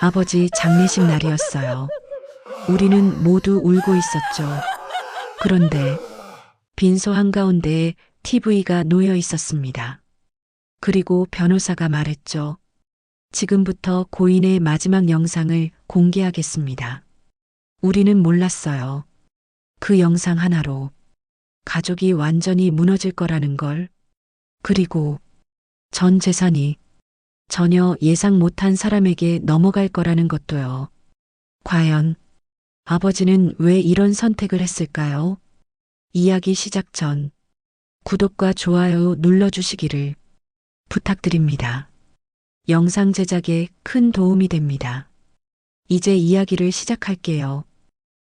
아버지 장례식 날이었어요. 우리는 모두 울고 있었죠. 그런데 빈소 한가운데에 TV가 놓여 있었습니다. 그리고 변호사가 말했죠. 지금부터 고인의 마지막 영상을 공개하겠습니다. 우리는 몰랐어요. 그 영상 하나로 가족이 완전히 무너질 거라는 걸. 그리고 전 재산이 전혀 예상 못한 사람에게 넘어갈 거라는 것도요. 과연 아버지는 왜 이런 선택을 했을까요? 이야기 시작 전 구독과 좋아요 눌러주시기를 부탁드립니다. 영상 제작에 큰 도움이 됩니다. 이제 이야기를 시작할게요.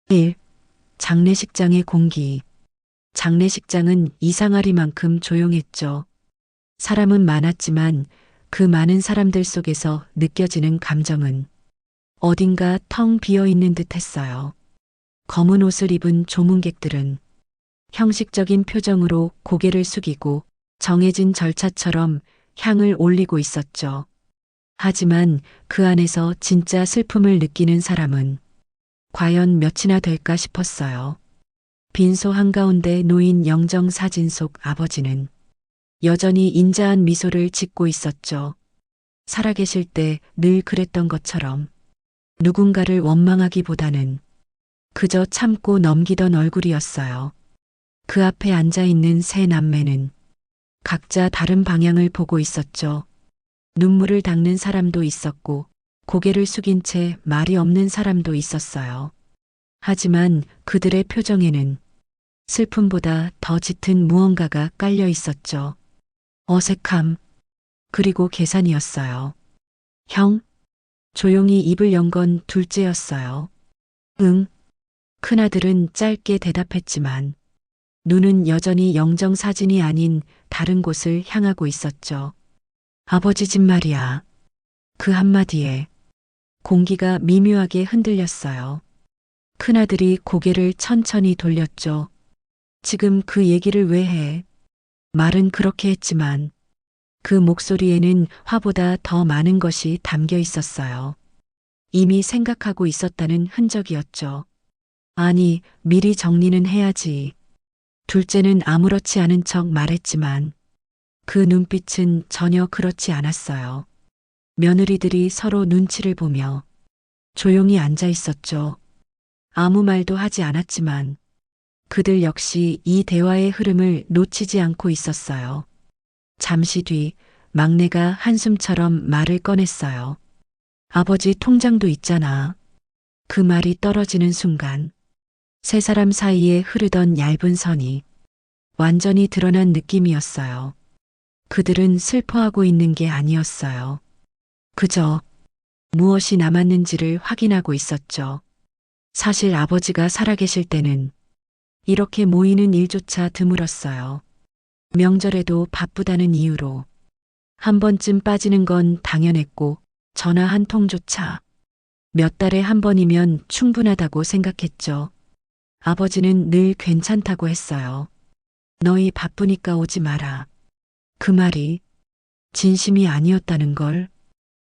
1. 장례식장의 공기. 장례식장은 이상하리만큼 조용했죠. 사람은 많았지만 그 많은 사람들 속에서 느껴지는 감정은 어딘가 텅 비어 있는 듯 했어요. 검은 옷을 입은 조문객들은 형식적인 표정으로 고개를 숙이고 정해진 절차처럼 향을 올리고 있었죠. 하지만 그 안에서 진짜 슬픔을 느끼는 사람은 과연 몇이나 될까 싶었어요. 빈소 한가운데 놓인 영정 사진 속 아버지는 여전히 인자한 미소를 짓고 있었죠. 살아계실 때 늘 그랬던 것처럼 누군가를 원망하기보다는 그저 참고 넘기던 얼굴이었어요. 그 앞에 앉아있는 세 남매는 각자 다른 방향을 보고 있었죠. 눈물을 닦는 사람도 있었고 고개를 숙인 채 말이 없는 사람도 있었어요. 하지만 그들의 표정에는 슬픔보다 더 짙은 무언가가 깔려 있었죠. 어색함, 그리고 계산이었어요. 형? 조용히 입을 연 건 둘째였어요. 응. 큰아들은 짧게 대답했지만 눈은 여전히 영정 사진이 아닌 다른 곳을 향하고 있었죠. 아버지 집 말이야. 그 한마디에 공기가 미묘하게 흔들렸어요. 큰아들이 고개를 천천히 돌렸죠. 지금 그 얘기를 왜 해? 말은 그렇게 했지만 그 목소리에는 화보다 더 많은 것이 담겨 있었어요. 이미 생각하고 있었다는 흔적이었죠. 아니, 미리 정리는 해야지. 둘째는 아무렇지 않은 척 말했지만 그 눈빛은 전혀 그렇지 않았어요. 며느리들이 서로 눈치를 보며 조용히 앉아 있었죠. 아무 말도 하지 않았지만 그들 역시 이 대화의 흐름을 놓치지 않고 있었어요. 잠시 뒤 막내가 한숨처럼 말을 꺼냈어요. 아버지 통장도 있잖아. 그 말이 떨어지는 순간 세 사람 사이에 흐르던 얇은 선이 완전히 드러난 느낌이었어요. 그들은 슬퍼하고 있는 게 아니었어요. 그저 무엇이 남았는지를 확인하고 있었죠. 사실 아버지가 살아계실 때는 이렇게 모이는 일조차 드물었어요. 명절에도 바쁘다는 이유로 한 번쯤 빠지는 건 당연했고 전화 한 통조차 몇 달에 한 번이면 충분하다고 생각했죠. 아버지는 늘 괜찮다고 했어요. 너희 바쁘니까 오지 마라. 그 말이 진심이 아니었다는 걸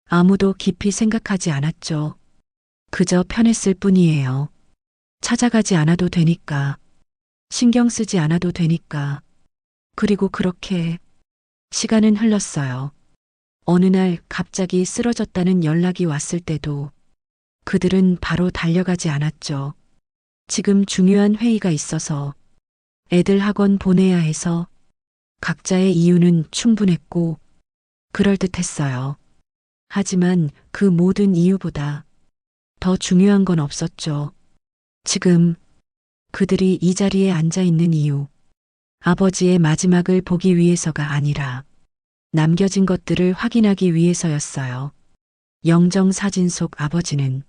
아무도 깊이 생각하지 않았죠. 그저 편했을 뿐이에요. 찾아가지 않아도 되니까. 신경 쓰지 않아도 되니까. 그리고 그렇게 시간은 흘렀어요. 어느 날 갑자기 쓰러졌다는 연락이 왔을 때도 그들은 바로 달려가지 않았죠. 지금 중요한 회의가 있어서 애들 학원 보내야 해서 각자의 이유는 충분했고 그럴듯했어요. 하지만 그 모든 이유보다 더 중요한 건 없었죠. 지금 그들이 이 자리에 앉아 있는 이유. 아버지의 마지막을 보기 위해서가 아니라 남겨진 것들을 확인하기 위해서였어요. 영정 사진 속 아버지는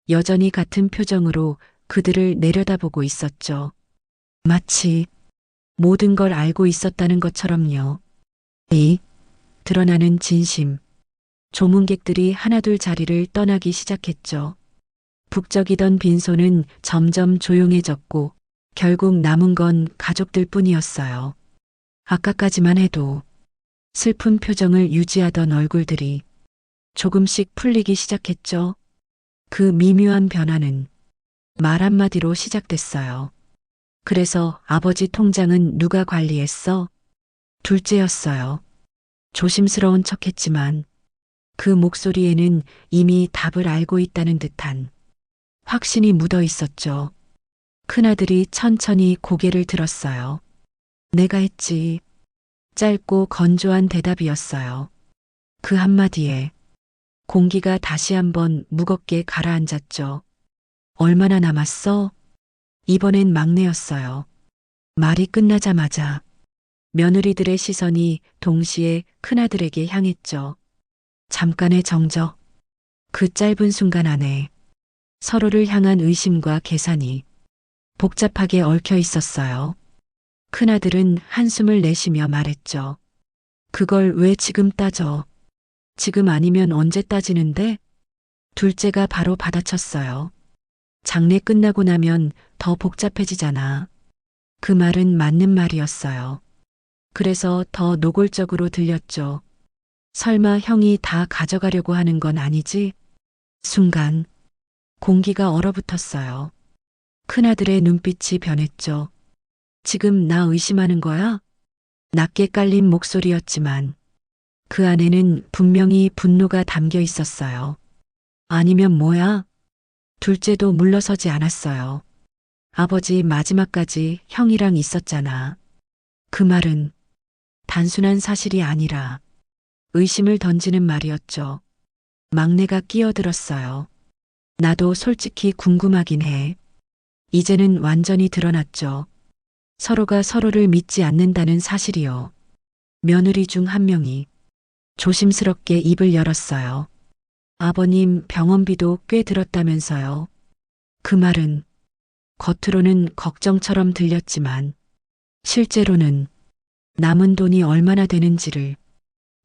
여전히 같은 표정으로 그들을 내려다보고 있었죠. 마치 모든 걸 알고 있었다는 것처럼요. 이 드러나는 진심. 조문객들이 하나둘 자리를 떠나기 시작했죠. 북적이던 빈소는 점점 조용해졌고 결국 남은 건 가족들 뿐이었어요. 아까까지만 해도 슬픈 표정을 유지하던 얼굴들이 조금씩 풀리기 시작했죠. 그 미묘한 변화는 말 한마디로 시작됐어요. 그래서 아버지 통장은 누가 관리했어? 둘째였어요. 조심스러운 척했지만 그 목소리에는 이미 답을 알고 있다는 듯한 확신이 묻어 있었죠. 큰아들이 천천히 고개를 들었어요. 내가 했지. 짧고 건조한 대답이었어요. 그 한마디에 공기가 다시 한번 무겁게 가라앉았죠. 얼마나 남았어? 이번엔 막내였어요. 말이 끝나자마자 며느리들의 시선이 동시에 큰아들에게 향했죠. 잠깐의 정적. 그 짧은 순간 안에 서로를 향한 의심과 계산이 복잡하게 얽혀 있었어요. 큰아들은 한숨을 내쉬며 말했죠. 그걸 왜 지금 따져? 지금 아니면 언제 따지는데? 둘째가 바로 받아쳤어요. 장례 끝나고 나면 더 복잡해지잖아. 그 말은 맞는 말이었어요. 그래서 더 노골적으로 들렸죠. 설마 형이 다 가져가려고 하는 건 아니지? 순간 공기가 얼어붙었어요. 큰아들의 눈빛이 변했죠. 지금 나 의심하는 거야? 낮게 깔린 목소리였지만 그 안에는 분명히 분노가 담겨 있었어요. 아니면 뭐야? 둘째도 물러서지 않았어요. 아버지 마지막까지 형이랑 있었잖아. 그 말은 단순한 사실이 아니라 의심을 던지는 말이었죠. 막내가 끼어들었어요. 나도 솔직히 궁금하긴 해. 이제는 완전히 드러났죠. 서로가 서로를 믿지 않는다는 사실이요. 며느리 중 한 명이 조심스럽게 입을 열었어요. 아버님 병원비도 꽤 들었다면서요. 그 말은 겉으로는 걱정처럼 들렸지만 실제로는 남은 돈이 얼마나 되는지를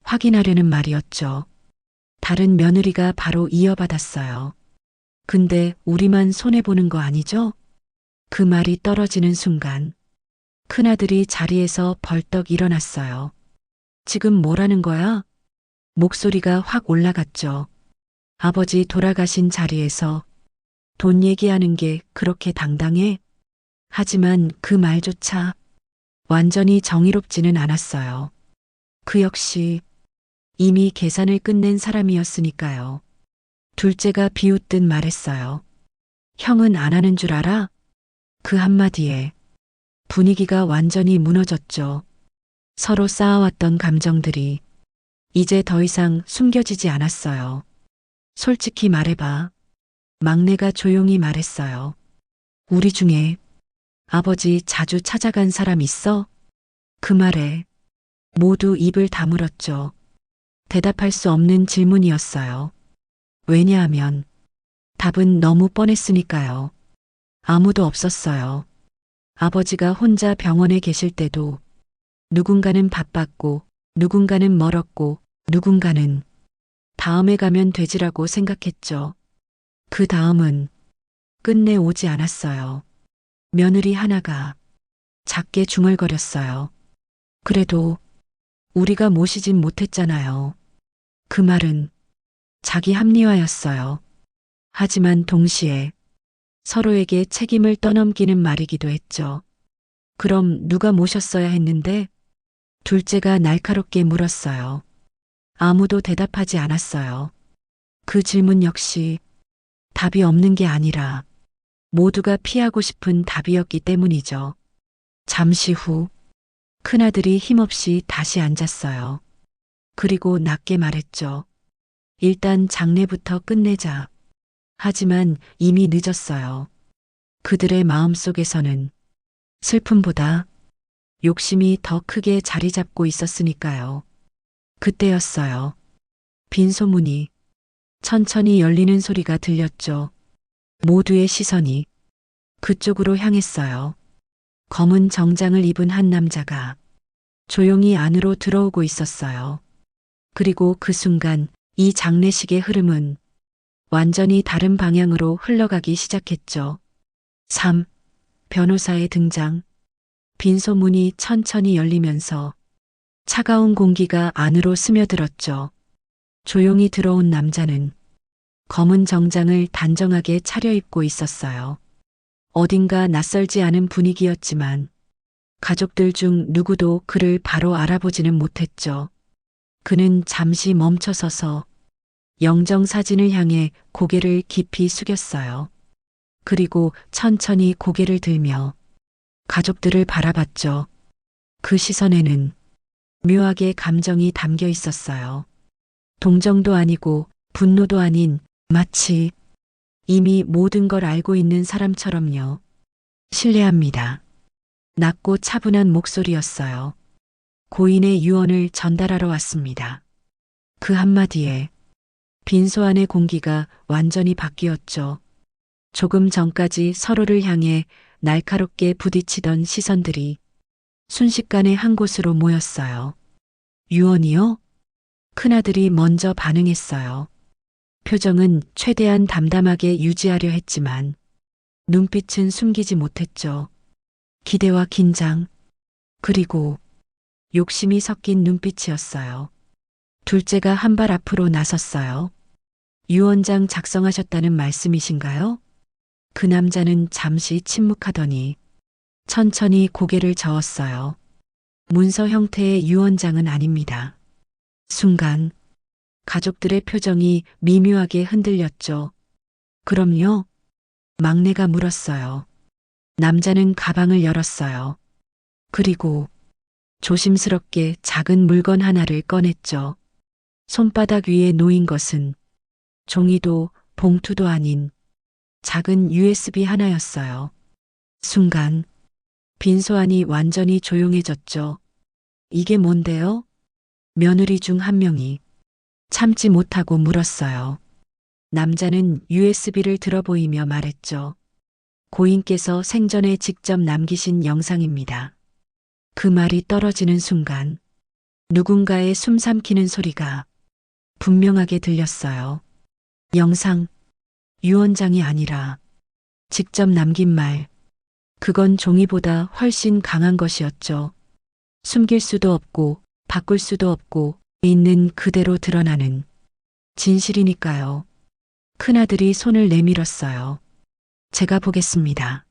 확인하려는 말이었죠. 다른 며느리가 바로 이어받았어요. 근데 우리만 손해보는 거 아니죠? 그 말이 떨어지는 순간 큰아들이 자리에서 벌떡 일어났어요. 지금 뭐라는 거야? 목소리가 확 올라갔죠. 아버지 돌아가신 자리에서 돈 얘기하는 게 그렇게 당당해? 하지만 그 말조차 완전히 정의롭지는 않았어요. 그 역시 이미 계산을 끝낸 사람이었으니까요. 둘째가 비웃듯 말했어요. 형은 안 하는 줄 알아? 그 한마디에 분위기가 완전히 무너졌죠. 서로 쌓아왔던 감정들이 이제 더 이상 숨겨지지 않았어요. 솔직히 말해봐. 막내가 조용히 말했어요. 우리 중에 아버지 자주 찾아간 사람 있어? 그 말에 모두 입을 다물었죠. 대답할 수 없는 질문이었어요. 왜냐하면 답은 너무 뻔했으니까요. 아무도 없었어요. 아버지가 혼자 병원에 계실 때도 누군가는 바빴고 누군가는 멀었고 누군가는 다음에 가면 되지라고 생각했죠. 그 다음은 끝내 오지 않았어요. 며느리 하나가 작게 중얼거렸어요. 그래도 우리가 모시진 못했잖아요. 그 말은 자기 합리화였어요. 하지만 동시에 서로에게 책임을 떠넘기는 말이기도 했죠. 그럼 누가 모셨어야 했는데? 둘째가 날카롭게 물었어요. 아무도 대답하지 않았어요. 그 질문 역시 답이 없는 게 아니라 모두가 피하고 싶은 답이었기 때문이죠. 잠시 후 큰아들이 힘없이 다시 앉았어요. 그리고 낮게 말했죠. 일단 장례부터 끝내자. 하지만 이미 늦었어요. 그들의 마음속에서는 슬픔보다 욕심이 더 크게 자리 잡고 있었으니까요. 그때였어요. 빈소문이 천천히 열리는 소리가 들렸죠. 모두의 시선이 그쪽으로 향했어요. 검은 정장을 입은 한 남자가 조용히 안으로 들어오고 있었어요. 그리고 그 순간 이 장례식의 흐름은 완전히 다른 방향으로 흘러가기 시작했죠. 3. 변호사의 등장. 빈소문이 천천히 열리면서 차가운 공기가 안으로 스며들었죠. 조용히 들어온 남자는 검은 정장을 단정하게 차려입고 있었어요. 어딘가 낯설지 않은 분위기였지만 가족들 중 누구도 그를 바로 알아보지는 못했죠. 그는 잠시 멈춰서서 영정사진을 향해 고개를 깊이 숙였어요. 그리고 천천히 고개를 들며 가족들을 바라봤죠. 그 시선에는 묘하게 감정이 담겨 있었어요. 동정도 아니고 분노도 아닌 마치 이미 모든 걸 알고 있는 사람처럼요. 신뢰합니다. 낮고 차분한 목소리였어요. 고인의 유언을 전달하러 왔습니다. 그 한마디에 빈소 안의 공기가 완전히 바뀌었죠. 조금 전까지 서로를 향해 날카롭게 부딪히던 시선들이 순식간에 한 곳으로 모였어요. 유언이요? 큰아들이 먼저 반응했어요. 표정은 최대한 담담하게 유지하려 했지만 눈빛은 숨기지 못했죠. 기대와 긴장, 그리고 욕심이 섞인 눈빛이었어요. 둘째가 한 발 앞으로 나섰어요. 유언장 작성하셨다는 말씀이신가요? 그 남자는 잠시 침묵하더니 천천히 고개를 저었어요. 문서 형태의 유언장은 아닙니다. 순간 가족들의 표정이 미묘하게 흔들렸죠. 그럼요? 막내가 물었어요. 남자는 가방을 열었어요. 그리고 조심스럽게 작은 물건 하나를 꺼냈죠. 손바닥 위에 놓인 것은 종이도 봉투도 아닌 작은 USB 하나였어요. 순간 빈소 안이 완전히 조용해졌죠. 이게 뭔데요? 며느리 중 한 명이 참지 못하고 물었어요. 남자는 USB를 들어 보이며 말했죠. 고인께서 생전에 직접 남기신 영상입니다. 그 말이 떨어지는 순간 누군가의 숨 삼키는 소리가 분명하게 들렸어요. 영상, 유언장이 아니라 직접 남긴 말. 그건 종이보다 훨씬 강한 것이었죠. 숨길 수도 없고 바꿀 수도 없고 있는 그대로 드러나는 진실이니까요. 큰아들이 손을 내밀었어요. 제가 보겠습니다.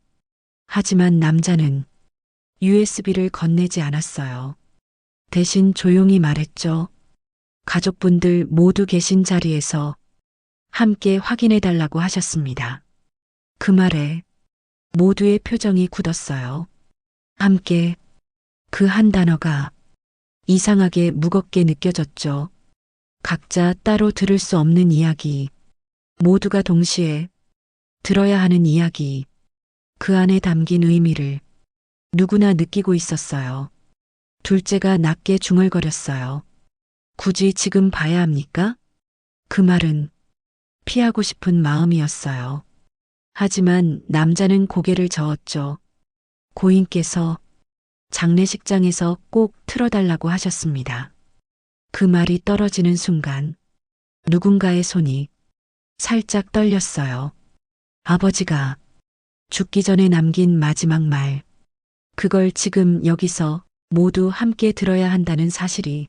하지만 남자는 USB를 건네지 않았어요. 대신 조용히 말했죠. 가족분들 모두 계신 자리에서 함께 확인해 달라고 하셨습니다. 그 말에 모두의 표정이 굳었어요. 함께, 그 한 단어가 이상하게 무겁게 느껴졌죠. 각자 따로 들을 수 없는 이야기, 모두가 동시에 들어야 하는 이야기, 그 안에 담긴 의미를 누구나 느끼고 있었어요. 둘째가 낮게 중얼거렸어요. 굳이 지금 봐야 합니까? 그 말은 피하고 싶은 마음이었어요. 하지만 남자는 고개를 저었죠. 고인께서 장례식장에서 꼭 틀어달라고 하셨습니다. 그 말이 떨어지는 순간 누군가의 손이 살짝 떨렸어요. 아버지가 죽기 전에 남긴 마지막 말. 그걸 지금 여기서 모두 함께 들어야 한다는 사실이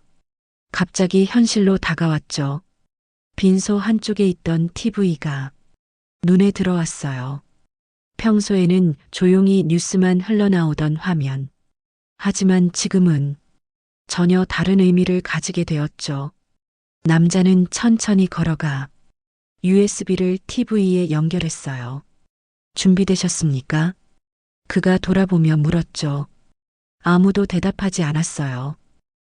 갑자기 현실로 다가왔죠. 빈소 한쪽에 있던 TV가 눈에 들어왔어요. 평소에는 조용히 뉴스만 흘러나오던 화면. 하지만 지금은 전혀 다른 의미를 가지게 되었죠. 남자는 천천히 걸어가 USB를 TV에 연결했어요. 준비되셨습니까? 그가 돌아보며 물었죠. 아무도 대답하지 않았어요.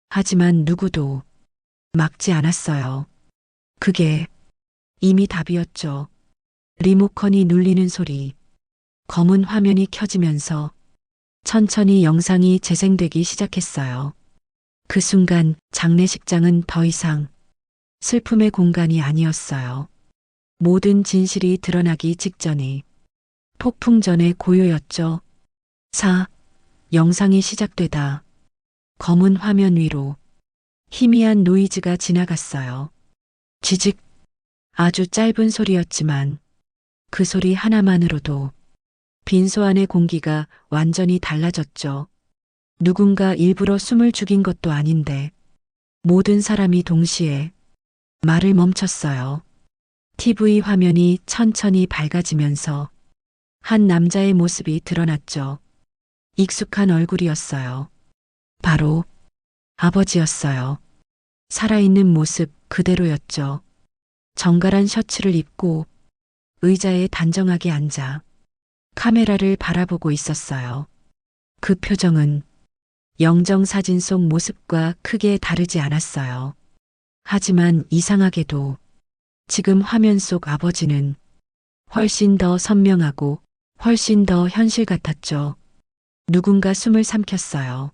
하지만 누구도 막지 않았어요. 그게 이미 답이었죠. 리모컨이 눌리는 소리, 검은 화면이 켜지면서 천천히 영상이 재생되기 시작했어요. 그 순간 장례식장은 더 이상 슬픔의 공간이 아니었어요. 모든 진실이 드러나기 직전에 폭풍 전의 고요였죠. 영상이 시작되다 검은 화면 위로 희미한 노이즈가 지나갔어요. 지직, 아주 짧은 소리였지만 그 소리 하나만으로도 빈소 안의 공기가 완전히 달라졌죠. 누군가 일부러 숨을 죽인 것도 아닌데 모든 사람이 동시에 말을 멈췄어요. TV 화면이 천천히 밝아지면서 한 남자의 모습이 드러났죠. 익숙한 얼굴이었어요. 바로 아버지였어요. 살아있는 모습 그대로였죠. 정갈한 셔츠를 입고 의자에 단정하게 앉아 카메라를 바라보고 있었어요. 그 표정은 영정사진 속 모습과 크게 다르지 않았어요. 하지만 이상하게도 지금 화면 속 아버지는 훨씬 더 선명하고 훨씬 더 현실 같았죠. 누군가 숨을 삼켰어요.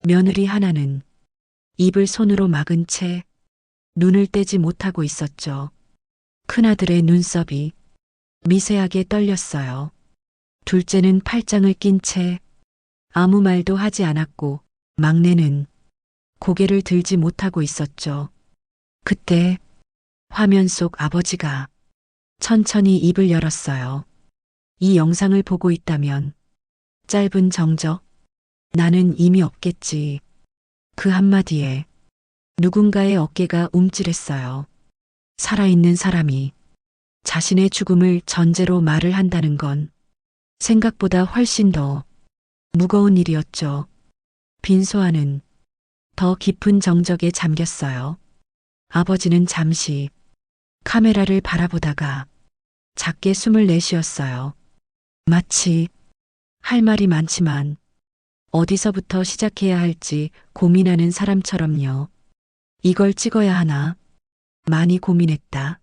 며느리 하나는 입을 손으로 막은 채 눈을 떼지 못하고 있었죠. 큰아들의 눈썹이 미세하게 떨렸어요. 둘째는 팔짱을 낀 채 아무 말도 하지 않았고 막내는 고개를 들지 못하고 있었죠. 그때 화면 속 아버지가 천천히 입을 열었어요. 이 영상을 보고 있다면 짧은 정적, 나는 이미 없겠지. 그 한마디에 누군가의 어깨가 움찔했어요. 살아있는 사람이 자신의 죽음을 전제로 말을 한다는 건 생각보다 훨씬 더 무거운 일이었죠. 빈소아는 더 깊은 정적에 잠겼어요. 아버지는 잠시 카메라를 바라보다가 작게 숨을 내쉬었어요. 마치 할 말이 많지만 어디서부터 시작해야 할지 고민하는 사람처럼요. 이걸 찍어야 하나? 많이 고민했다.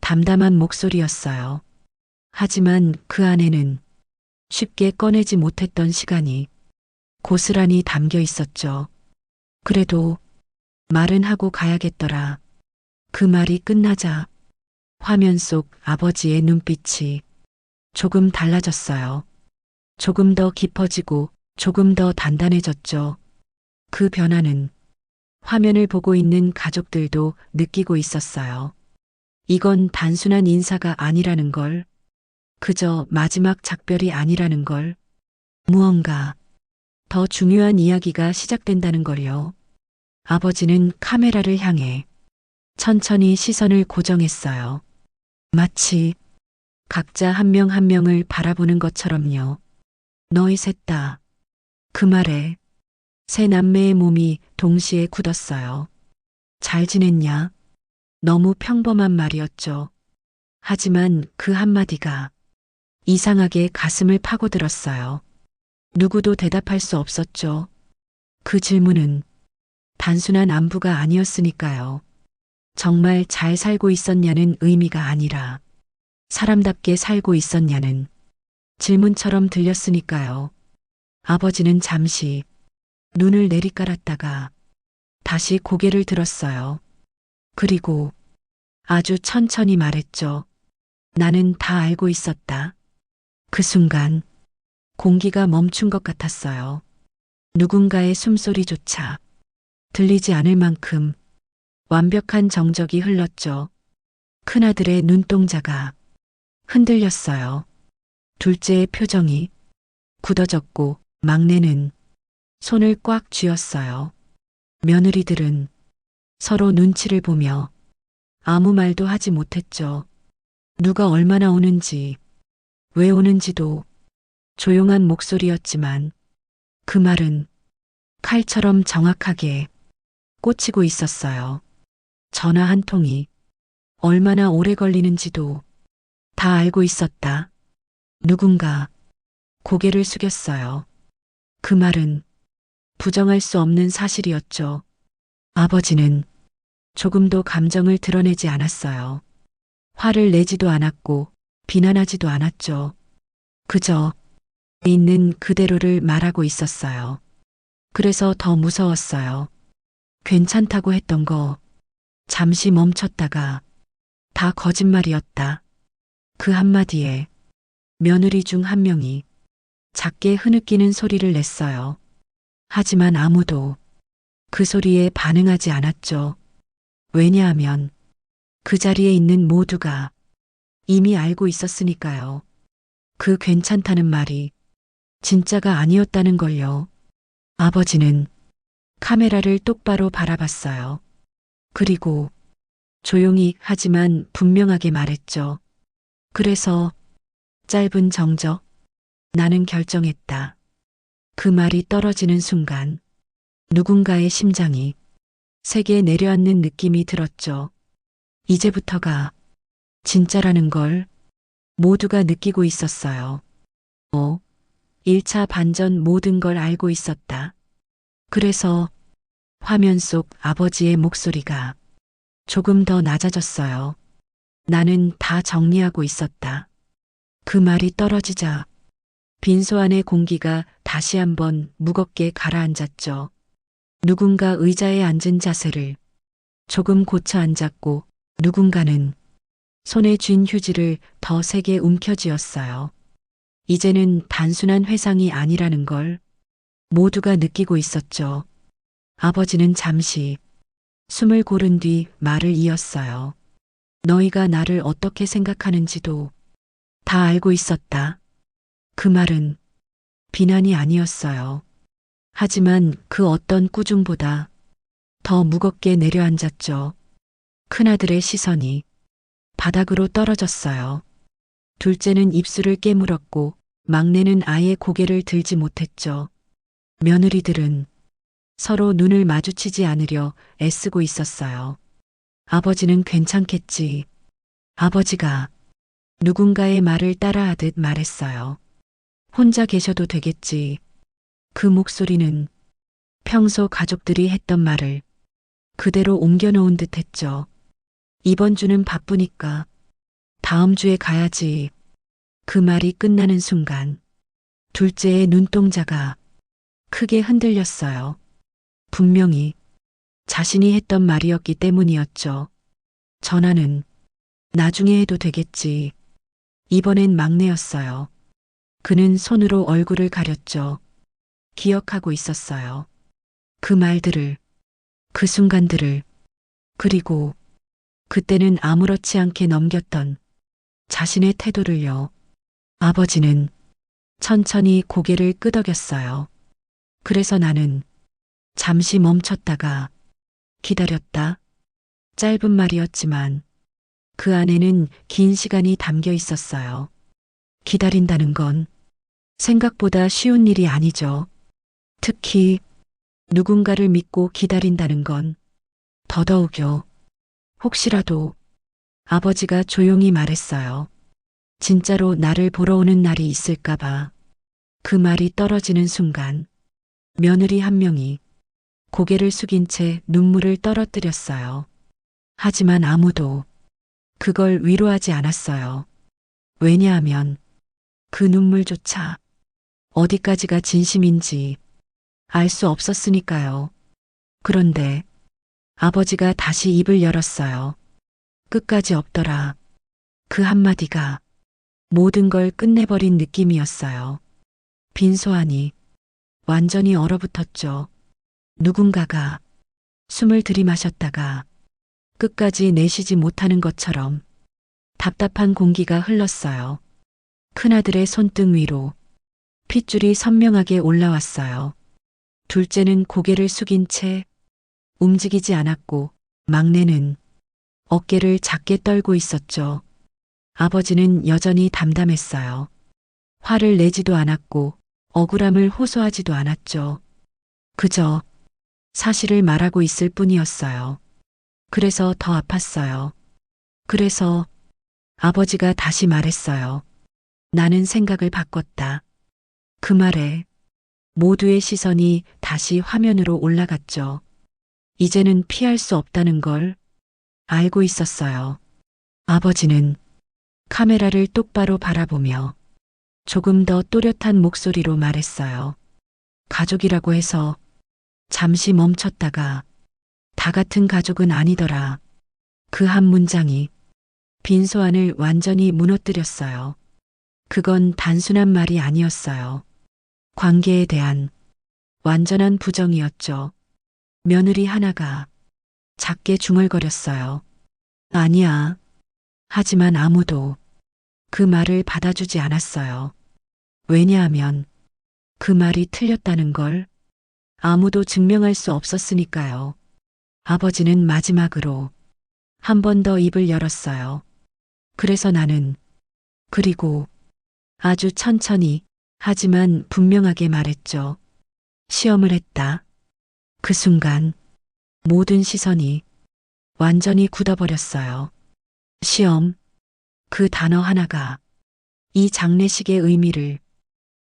담담한 목소리였어요. 하지만 그 안에는 쉽게 꺼내지 못했던 시간이 고스란히 담겨 있었죠. 그래도 말은 하고 가야겠더라. 그 말이 끝나자 화면 속 아버지의 눈빛이 조금 달라졌어요. 조금 더 깊어지고 조금 더 단단해졌죠. 그 변화는 화면을 보고 있는 가족들도 느끼고 있었어요. 이건 단순한 인사가 아니라는 걸, 그저 마지막 작별이 아니라는 걸, 무언가 더 중요한 이야기가 시작된다는 걸요. 아버지는 카메라를 향해 천천히 시선을 고정했어요. 마치 각자 한 명 한 명을 바라보는 것처럼요. 너희 셋 다. 그 말에 세 남매의 몸이 동시에 굳었어요. 잘 지냈냐? 너무 평범한 말이었죠. 하지만 그 한마디가 이상하게 가슴을 파고들었어요. 누구도 대답할 수 없었죠. 그 질문은 단순한 안부가 아니었으니까요. 정말 잘 살고 있었냐는 의미가 아니라 사람답게 살고 있었냐는 질문처럼 들렸으니까요. 아버지는 잠시 눈을 내리깔았다가 다시 고개를 들었어요. 그리고 아주 천천히 말했죠. 나는 다 알고 있었다. 그 순간 공기가 멈춘 것 같았어요. 누군가의 숨소리조차 들리지 않을 만큼 완벽한 정적이 흘렀죠. 큰아들의 눈동자가 흔들렸어요. 둘째의 표정이 굳어졌고 막내는 손을 꽉 쥐었어요. 며느리들은 서로 눈치를 보며 아무 말도 하지 못했죠. 누가 얼마나 오는지, 왜 오는지도 조용한 목소리였지만 그 말은 칼처럼 정확하게 꽂히고 있었어요. 전화 한 통이 얼마나 오래 걸리는지도 다 알고 있었다. 누군가 고개를 숙였어요. 그 말은 부정할 수 없는 사실이었죠. 아버지는 조금도 감정을 드러내지 않았어요. 화를 내지도 않았고 비난하지도 않았죠. 그저 있는 그대로를 말하고 있었어요. 그래서 더 무서웠어요. 괜찮다고 했던 거 잠시 멈췄다가 다 거짓말이었다. 그 한마디에 며느리 중 한 명이 작게 흐느끼는 소리를 냈어요. 하지만 아무도 그 소리에 반응하지 않았죠. 왜냐하면 그 자리에 있는 모두가 이미 알고 있었으니까요. 그 괜찮다는 말이 진짜가 아니었다는 걸요. 아버지는 카메라를 똑바로 바라봤어요. 그리고 조용히 하지만 분명하게 말했죠. 그래서 짧은 정적, 나는 결정했다. 그 말이 떨어지는 순간 누군가의 심장이 세게 내려앉는 느낌이 들었죠. 이제부터가 진짜라는 걸 모두가 느끼고 있었어요. 1차 반전 모든 걸 알고 있었다. 그래서 화면 속 아버지의 목소리가 조금 더 낮아졌어요. 나는 다 정리하고 있었다. 그 말이 떨어지자 빈소 안의 공기가 다시 한번 무겁게 가라앉았죠. 누군가 의자에 앉은 자세를 조금 고쳐 앉았고 누군가는 손에 쥔 휴지를 더 세게 움켜쥐었어요. 이제는 단순한 회상이 아니라는 걸 모두가 느끼고 있었죠. 아버지는 잠시 숨을 고른 뒤 말을 이었어요. 너희가 나를 어떻게 생각하는지도 다 알고 있었다. 그 말은 비난이 아니었어요. 하지만 그 어떤 꾸중보다 더 무겁게 내려앉았죠. 큰아들의 시선이 바닥으로 떨어졌어요. 둘째는 입술을 깨물었고 막내는 아예 고개를 들지 못했죠. 며느리들은 서로 눈을 마주치지 않으려 애쓰고 있었어요. 아버지는 괜찮겠지. 아버지가 누군가의 말을 따라하듯 말했어요. 혼자 계셔도 되겠지. 그 목소리는 평소 가족들이 했던 말을 그대로 옮겨놓은 듯 했죠. 이번 주는 바쁘니까 다음 주에 가야지. 그 말이 끝나는 순간 둘째의 눈동자가 크게 흔들렸어요. 분명히 자신이 했던 말이었기 때문이었죠. 전화는 나중에 해도 되겠지. 이번엔 막내였어요. 그는 손으로 얼굴을 가렸죠. 기억하고 있었어요. 그 말들을, 그 순간들을, 그리고 그때는 아무렇지 않게 넘겼던 자신의 태도를요. 아버지는 천천히 고개를 끄덕였어요. 그래서 나는 잠시 멈췄다가 기다렸다. 짧은 말이었지만 그 안에는 긴 시간이 담겨 있었어요. 기다린다는 건 생각보다 쉬운 일이 아니죠. 특히 누군가를 믿고 기다린다는 건 더더욱요. 혹시라도 아버지가 조용히 말했어요. 진짜로 나를 보러 오는 날이 있을까봐. 그 말이 떨어지는 순간 며느리 한 명이 고개를 숙인 채 눈물을 떨어뜨렸어요. 하지만 아무도 그걸 위로하지 않았어요. 왜냐하면 그 눈물조차 어디까지가 진심인지 알 수 없었으니까요. 그런데 아버지가 다시 입을 열었어요. 끝까지 없더라. 그 한마디가 모든 걸 끝내버린 느낌이었어요. 빈소 안이 완전히 얼어붙었죠. 누군가가 숨을 들이마셨다가 끝까지 내쉬지 못하는 것처럼 답답한 공기가 흘렀어요. 큰아들의 손등 위로 핏줄이 선명하게 올라왔어요. 둘째는 고개를 숙인 채 움직이지 않았고 막내는 어깨를 작게 떨고 있었죠. 아버지는 여전히 담담했어요. 화를 내지도 않았고 억울함을 호소하지도 않았죠. 그저 사실을 말하고 있을 뿐이었어요. 그래서 더 아팠어요. 그래서 아버지가 다시 말했어요. 나는 생각을 바꿨다. 그 말에 모두의 시선이 다시 화면으로 올라갔죠. 이제는 피할 수 없다는 걸 알고 있었어요. 아버지는 카메라를 똑바로 바라보며 조금 더 또렷한 목소리로 말했어요. 가족이라고 해서 잠시 멈췄다가 다 같은 가족은 아니더라. 그 한 문장이 빈소 안을 완전히 무너뜨렸어요. 그건 단순한 말이 아니었어요. 관계에 대한 완전한 부정이었죠. 며느리 하나가 작게 중얼거렸어요. 아니야. 하지만 아무도 그 말을 받아주지 않았어요. 왜냐하면 그 말이 틀렸다는 걸 아무도 증명할 수 없었으니까요. 아버지는 마지막으로 한 번 더 입을 열었어요. 그래서 나는, 그리고 아주 천천히, 하지만 분명하게 말했죠. 시험을 했다. 그 순간 모든 시선이 완전히 굳어버렸어요. 시험, 그 단어 하나가 이 장례식의 의미를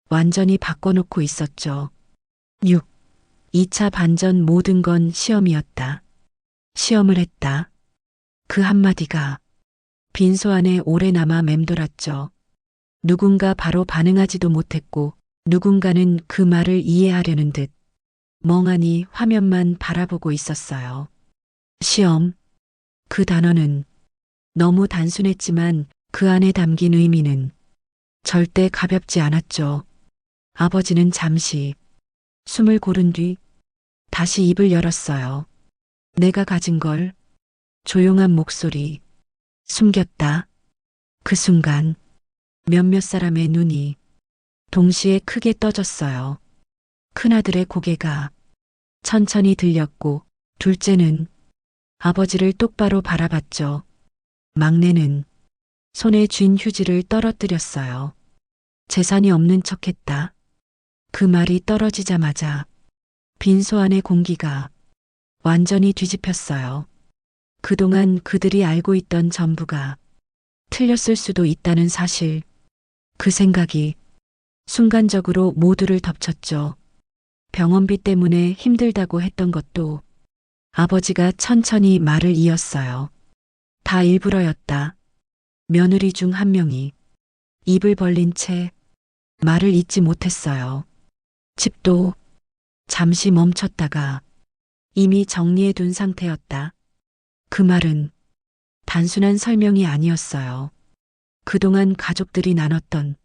완전히 바꿔놓고 있었죠. 6. 2차 반전 모든 건 시험이었다. 시험을 했다. 그 한마디가 빈소 안에 오래 남아 맴돌았죠. 누군가 바로 반응하지도 못했고 누군가는 그 말을 이해하려는 듯 멍하니 화면만 바라보고 있었어요. 시험, 그 단어는 너무 단순했지만 그 안에 담긴 의미는 절대 가볍지 않았죠. 아버지는 잠시 숨을 고른 뒤 다시 입을 열었어요. 내가 가진 걸 조용한 목소리 숨겼다. 그 순간 몇몇 사람의 눈이 동시에 크게 떠졌어요. 큰아들의 고개가 천천히 들렸고 둘째는 아버지를 똑바로 바라봤죠. 막내는 손에 쥔 휴지를 떨어뜨렸어요. 재산이 없는 척했다. 그 말이 떨어지자마자 빈소 안의 공기가 완전히 뒤집혔어요. 그동안 그들이 알고 있던 전부가 틀렸을 수도 있다는 사실, 그 생각이 순간적으로 모두를 덮쳤죠. 병원비 때문에 힘들다고 했던 것도 아버지가 천천히 말을 이었어요. 다 일부러였다. 며느리 중 한 명이 입을 벌린 채 말을 잇지 못했어요. 집도 잠시 멈췄다가 이미 정리해 둔 상태였다. 그 말은 단순한 설명이 아니었어요. 그동안 가족들이 나눴던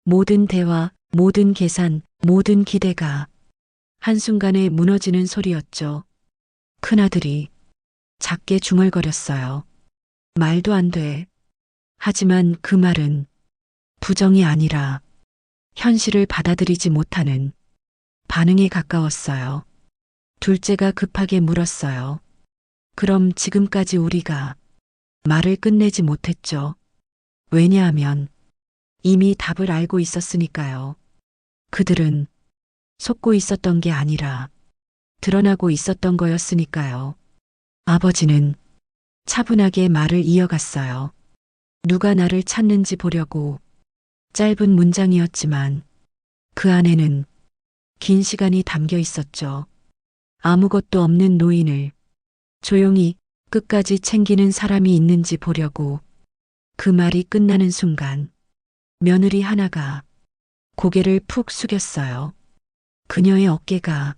모든 대화, 모든 계산, 모든 기대가 한순간에 무너지는 소리였죠. 큰아들이 작게 중얼거렸어요. 말도 안 돼. 하지만 그 말은 부정이 아니라 현실을 받아들이지 못하는 반응에 가까웠어요. 둘째가 급하게 물었어요. 그럼 지금까지 우리가 말을 끝내지 못했죠. 왜냐하면 이미 답을 알고 있었으니까요. 그들은 속고 있었던 게 아니라 드러나고 있었던 거였으니까요. 아버지는 차분하게 말을 이어갔어요. 누가 나를 찾는지 보려고. 짧은 문장이었지만 그 안에는 긴 시간이 담겨 있었죠. 아무것도 없는 노인을 조용히 끝까지 챙기는 사람이 있는지 보려고. 그 말이 끝나는 순간 며느리 하나가 고개를 푹 숙였어요. 그녀의 어깨가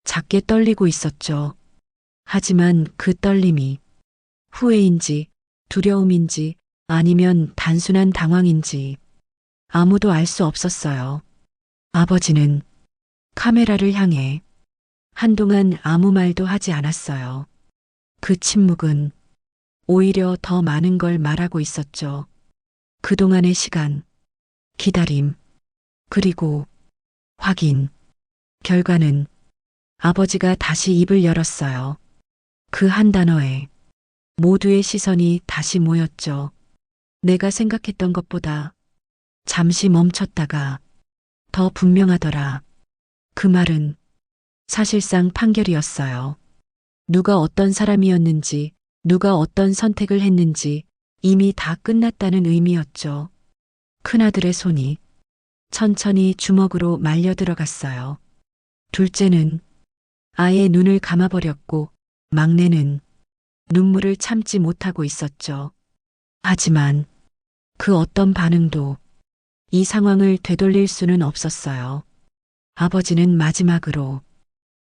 작게 떨리고 있었죠. 하지만 그 떨림이 후회인지 두려움인지 아니면 단순한 당황인지 아무도 알 수 없었어요. 아버지는 카메라를 향해 한동안 아무 말도 하지 않았어요. 그 침묵은 오히려 더 많은 걸 말하고 있었죠. 그동안의 시간, 기다림, 그리고 확인. 결과는 아버지가 다시 입을 열었어요. 그 한 단어에 모두의 시선이 다시 모였죠. 내가 생각했던 것보다 잠시 멈췄다가 더 분명하더라. 그 말은 사실상 판결이었어요. 누가 어떤 사람이었는지, 누가 어떤 선택을 했는지 이미 다 끝났다는 의미였죠. 큰아들의 손이 천천히 주먹으로 말려 들어갔어요. 둘째는 아예 눈을 감아버렸고 막내는 눈물을 참지 못하고 있었죠. 하지만 그 어떤 반응도 이 상황을 되돌릴 수는 없었어요. 아버지는 마지막으로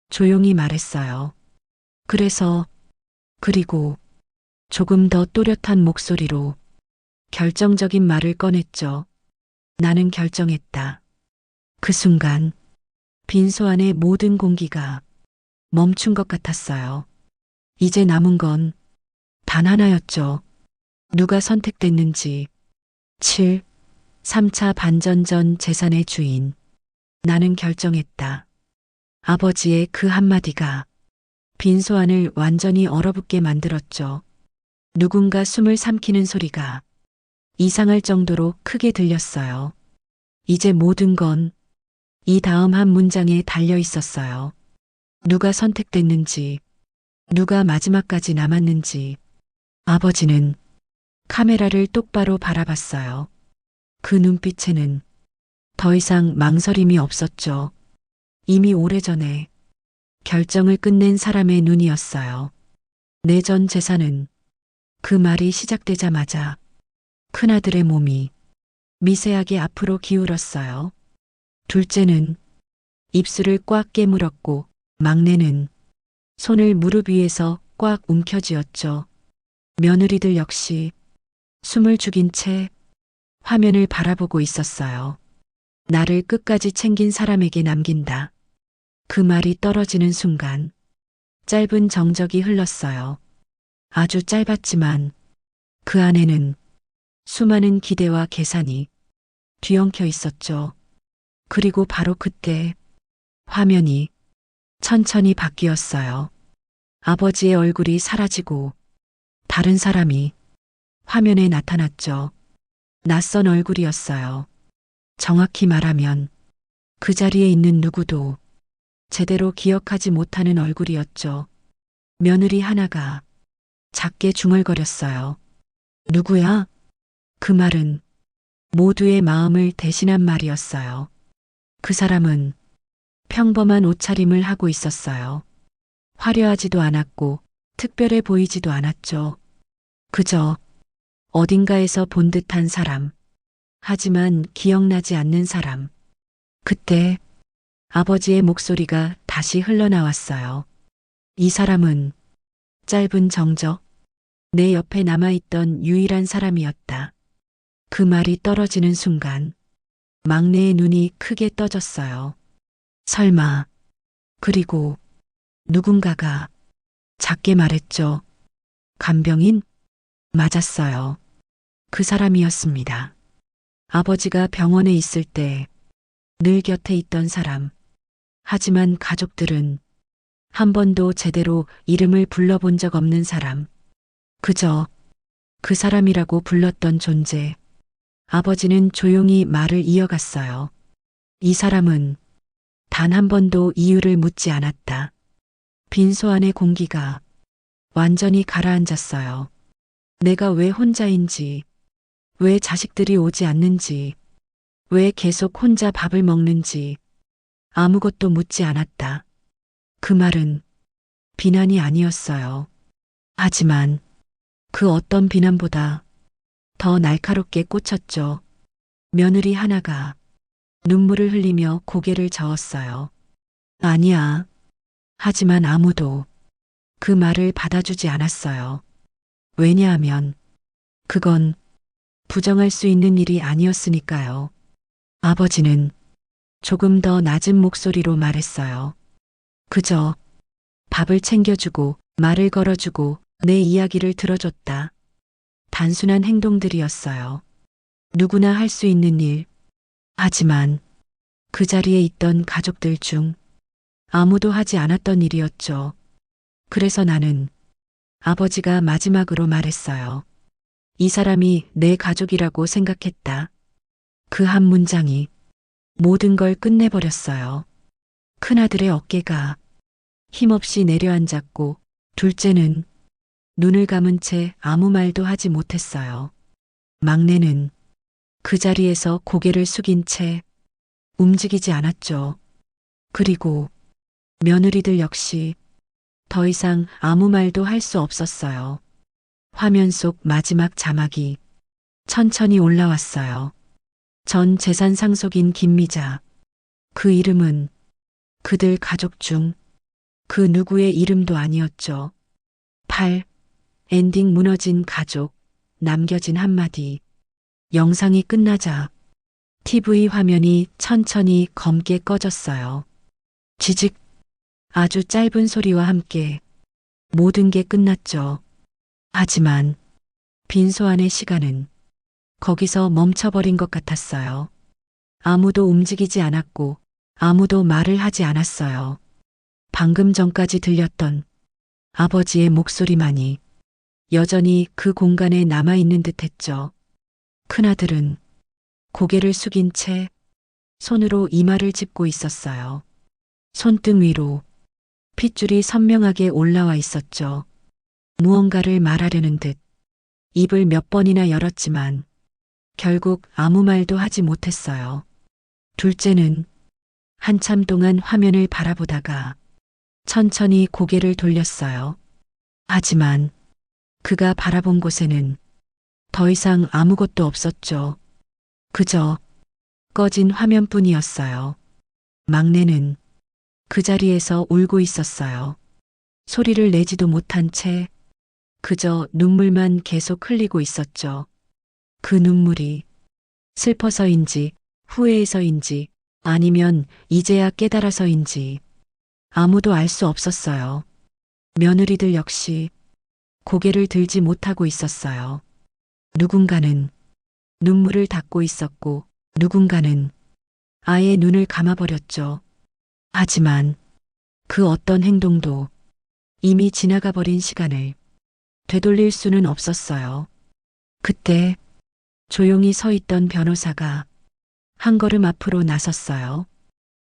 조용히 말했어요. 그리고 조금 더 또렷한 목소리로 결정적인 말을 꺼냈죠. 나는 결정했다. 그 순간 빈소 안의 모든 공기가 멈춘 것 같았어요. 이제 남은 건 단 하나였죠. 누가 선택됐는지. 7. 3차 반전 전 재산의 주인. 나는 결정했다. 아버지의 그 한마디가 빈소 안을 완전히 얼어붙게 만들었죠. 누군가 숨을 삼키는 소리가 이상할 정도로 크게 들렸어요. 이제 모든 건 이 다음 한 문장에 달려 있었어요. 누가 선택됐는지, 누가 마지막까지 남았는지. 아버지는 카메라를 똑바로 바라봤어요. 그 눈빛에는 더 이상 망설임이 없었죠. 이미 오래전에 결정을 끝낸 사람의 눈이었어요. 내 전 재산은. 그 말이 시작되자마자 큰아들의 몸이 미세하게 앞으로 기울었어요. 둘째는 입술을 꽉 깨물었고 막내는 손을 무릎 위에서 꽉 움켜쥐었죠. 며느리들 역시 숨을 죽인 채 화면을 바라보고 있었어요. 나를 끝까지 챙긴 사람에게 남긴다. 그 말이 떨어지는 순간 짧은 정적이 흘렀어요. 아주 짧았지만 그 안에는 수많은 기대와 계산이 뒤엉켜 있었죠. 그리고 바로 그때 화면이 천천히 바뀌었어요. 아버지의 얼굴이 사라지고 다른 사람이 화면에 나타났죠. 낯선 얼굴이었어요. 정확히 말하면 그 자리에 있는 누구도 제대로 기억하지 못하는 얼굴이었죠. 며느리 하나가 작게 중얼거렸어요. 누구야? 그 말은 모두의 마음을 대신한 말이었어요. 그 사람은 평범한 옷차림을 하고 있었어요. 화려하지도 않았고 특별해 보이지도 않았죠. 그저 어딘가에서 본 듯한 사람. 하지만 기억나지 않는 사람. 그때 아버지의 목소리가 다시 흘러나왔어요. 이 사람은 짧은 정적, 내 옆에 남아있던 유일한 사람이었다. 그 말이 떨어지는 순간 막내의 눈이 크게 떠졌어요. 설마. 그리고 누군가가 작게 말했죠. 간병인? 맞았어요. 그 사람이었습니다. 아버지가 병원에 있을 때 늘 곁에 있던 사람. 하지만 가족들은 한 번도 제대로 이름을 불러본 적 없는 사람. 그저 그 사람이라고 불렀던 존재. 아버지는 조용히 말을 이어갔어요. 이 사람은 단 한 번도 이유를 묻지 않았다. 빈소 안의 공기가 완전히 가라앉았어요. 내가 왜 혼자인지, 왜 자식들이 오지 않는지, 왜 계속 혼자 밥을 먹는지 아무것도 묻지 않았다. 그 말은 비난이 아니었어요. 하지만 그 어떤 비난보다 더 날카롭게 꽂혔죠. 며느리 하나가 눈물을 흘리며 고개를 저었어요. 아니야. 하지만 아무도 그 말을 받아주지 않았어요. 왜냐하면 그건 부정할 수 있는 일이 아니었으니까요. 아버지는 조금 더 낮은 목소리로 말했어요. 그저 밥을 챙겨주고 말을 걸어주고 내 이야기를 들어줬다. 단순한 행동들이었어요. 누구나 할 수 있는 일. 하지만 그 자리에 있던 가족들 중 아무도 하지 않았던 일이었죠. 그래서 나는 아버지가 마지막으로 말했어요. 이 사람이 내 가족이라고 생각했다. 그 한 문장이 모든 걸 끝내버렸어요. 큰아들의 어깨가 힘없이 내려앉았고 둘째는 눈을 감은 채 아무 말도 하지 못했어요. 막내는 그 자리에서 고개를 숙인 채 움직이지 않았죠. 그리고 며느리들 역시 더 이상 아무 말도 할 수 없었어요. 화면 속 마지막 자막이 천천히 올라왔어요. 전 재산 상속인 김미자. 그 이름은 그들 가족 중 그 누구의 이름도 아니었죠. 8. 엔딩 무너진 가족. 남겨진 한마디. 영상이 끝나자 TV 화면이 천천히 검게 꺼졌어요. 지직. 아주 짧은 소리와 함께 모든 게 끝났죠. 하지만 빈소 안의 시간은 거기서 멈춰버린 것 같았어요. 아무도 움직이지 않았고 아무도 말을 하지 않았어요. 방금 전까지 들렸던 아버지의 목소리만이 여전히 그 공간에 남아있는 듯 했죠. 큰아들은 고개를 숙인 채 손으로 이마를 짚고 있었어요. 손등 위로 핏줄이 선명하게 올라와 있었죠. 무언가를 말하려는 듯 입을 몇 번이나 열었지만 결국 아무 말도 하지 못했어요. 둘째는 한참 동안 화면을 바라보다가 천천히 고개를 돌렸어요. 하지만 그가 바라본 곳에는 더 이상 아무것도 없었죠. 그저 꺼진 화면뿐이었어요. 막내는 그 자리에서 울고 있었어요. 소리를 내지도 못한 채 그저 눈물만 계속 흘리고 있었죠. 그 눈물이 슬퍼서인지 후회해서인지 아니면 이제야 깨달아서인지 아무도 알 수 없었어요. 며느리들 역시 고개를 들지 못하고 있었어요. 누군가는 눈물을 닦고 있었고 누군가는 아예 눈을 감아버렸죠. 하지만 그 어떤 행동도 이미 지나가 버린 시간을 되돌릴 수는 없었어요. 그때 조용히 서 있던 변호사가 한 걸음 앞으로 나섰어요.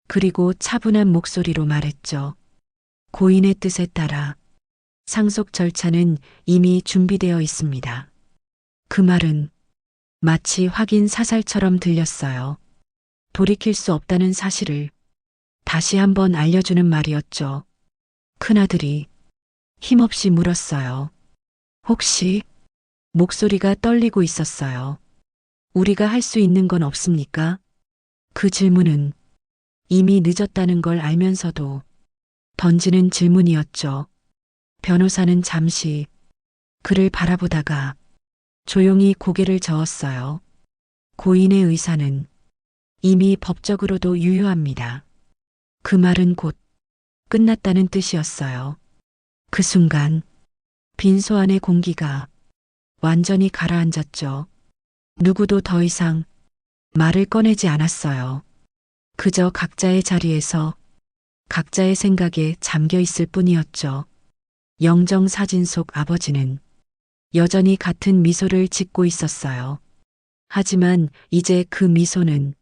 그리고 차분한 목소리로 말했죠. 고인의 뜻에 따라 상속 절차는 이미 준비되어 있습니다. 그 말은 마치 확인 사살처럼 들렸어요. 돌이킬 수 없다는 사실을 다시 한번 알려주는 말이었죠. 큰아들이 힘없이 물었어요. 혹시 목소리가 떨리고 있었어요. 우리가 할 수 있는 건 없습니까? 그 질문은 이미 늦었다는 걸 알면서도 던지는 질문이었죠. 변호사는 잠시 그를 바라보다가 조용히 고개를 저었어요. 고인의 의사는 이미 법적으로도 유효합니다. 그 말은 곧 끝났다는 뜻이었어요. 그 순간 빈소 안의 공기가 완전히 가라앉았죠. 누구도 더 이상 말을 꺼내지 않았어요. 그저 각자의 자리에서 각자의 생각에 잠겨 있을 뿐이었죠. 영정 사진 속 아버지는 여전히 같은 미소를 짓고 있었어요. 하지만 이제 그 미소는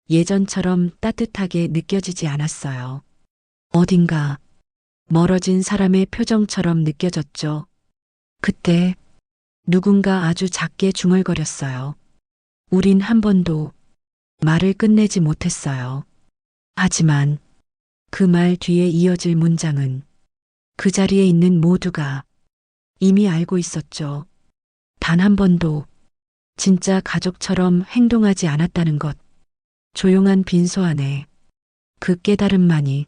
예전처럼 따뜻하게 느껴지지 않았어요. 어딘가 멀어진 사람의 표정처럼 느껴졌죠. 그때 누군가 아주 작게 중얼거렸어요. 우린 한 번도 말을 끝내지 못했어요. 하지만 그 말 뒤에 이어질 문장은 그 자리에 있는 모두가 이미 알고 있었죠. 단 한 번도 진짜 가족처럼 행동하지 않았다는 것. 조용한 빈소 안에 그 깨달음만이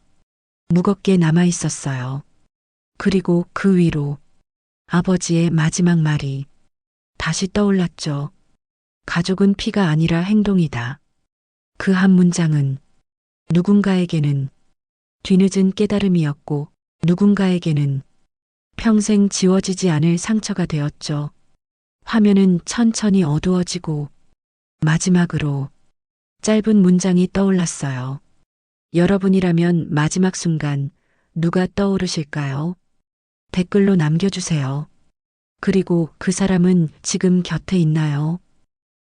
무겁게 남아 있었어요. 그리고 그 위로 아버지의 마지막 말이 다시 떠올랐죠. 가족은 피가 아니라 행동이다. 그 한 문장은 누군가에게는 뒤늦은 깨달음이었고 누군가에게는 평생 지워지지 않을 상처가 되었죠. 화면은 천천히 어두워지고 마지막으로 짧은 문장이 떠올랐어요. 여러분이라면 마지막 순간 누가 떠오르실까요? 댓글로 남겨주세요. 그리고 그 사람은 지금 곁에 있나요?